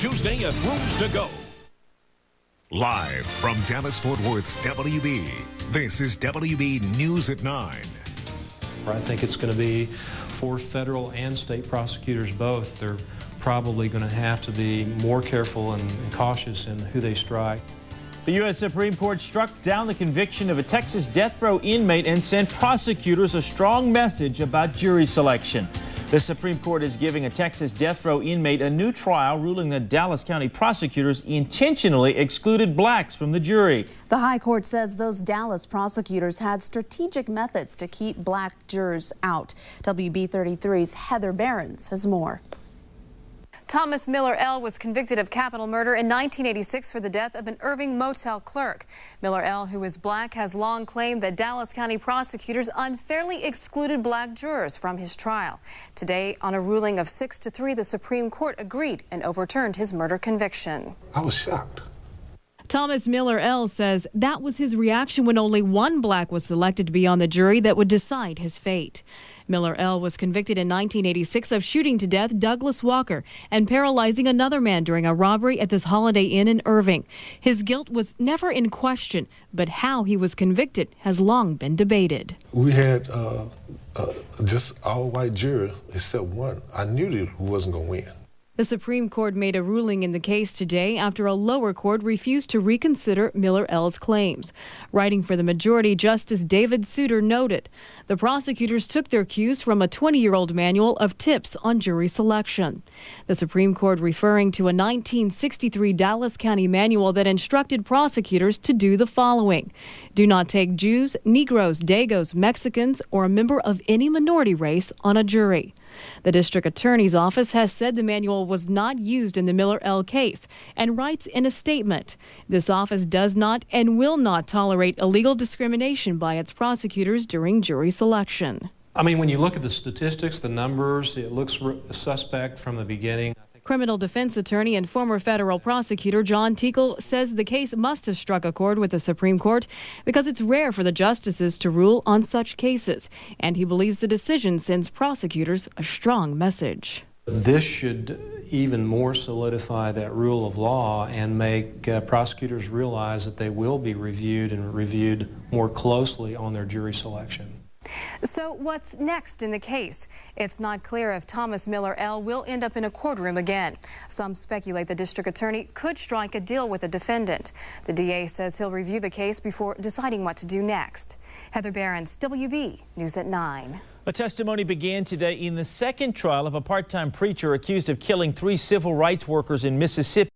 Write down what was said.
Tuesday at Rooms to Go. Live from Dallas-Fort Worth's WB, this is WB News at 9. I think it's going to be for federal and state prosecutors both. They're probably going to have to be more careful and cautious in who they strike. The U.S. Supreme Court struck down the conviction of a Texas death row inmate and sent prosecutors a strong message about jury selection. The Supreme Court is giving a Texas death row inmate a new trial, ruling that Dallas County prosecutors intentionally excluded blacks from the jury. The High Court says those Dallas prosecutors had strategic methods to keep black jurors out. WB33's Heather Behrens has more. Thomas Miller L. was convicted of capital murder in 1986 for the death of an Irving motel clerk. Miller L., who is black, has long claimed that Dallas County prosecutors unfairly excluded black jurors from his trial. Today, on a ruling of 6-3, the Supreme Court agreed and overturned his murder conviction. I was shocked. Thomas Miller L. says that was his reaction when only one black was selected to be on the jury that would decide his fate. Miller L. was convicted in 1986 of shooting to death Douglas Walker and paralyzing another man during a robbery at this Holiday Inn in Irving. His guilt was never in question, but how he was convicted has long been debated. We had just all white jury except one. I knew that who wasn't going to win. The Supreme Court made a ruling in the case today after a lower court refused to reconsider Miller L.'s claims. Writing for the majority, Justice David Souter noted the prosecutors took their cues from a 20-year-old manual of tips on jury selection. The Supreme Court referring to a 1963 Dallas County manual that instructed prosecutors to do the following: do not take Jews, Negroes, Dagos, Mexicans, or a member of any minority race on a jury. The district attorney's office has said the manual was not used in the Miller L. case and writes in a statement, this office does not and will not tolerate illegal discrimination by its prosecutors during jury selection. I mean, when you look at the statistics, the numbers, it looks suspect from the beginning. Criminal defense attorney and former federal prosecutor John Teakell says the case must have struck a chord with the Supreme Court because it's rare for the justices to rule on such cases, and he believes the decision sends prosecutors a strong message. This should even more solidify that rule of law and make prosecutors realize that they will be reviewed and reviewed more closely on their jury selection. So what's next in the case? It's not clear if Thomas Miller L. will end up in a courtroom again. Some speculate the district attorney could strike a deal with the defendant. The DA says he'll review the case before deciding what to do next. Heather Behrens, WB News at 9. A testimony began today in the second trial of a part-time preacher accused of killing 3 civil rights workers in Mississippi.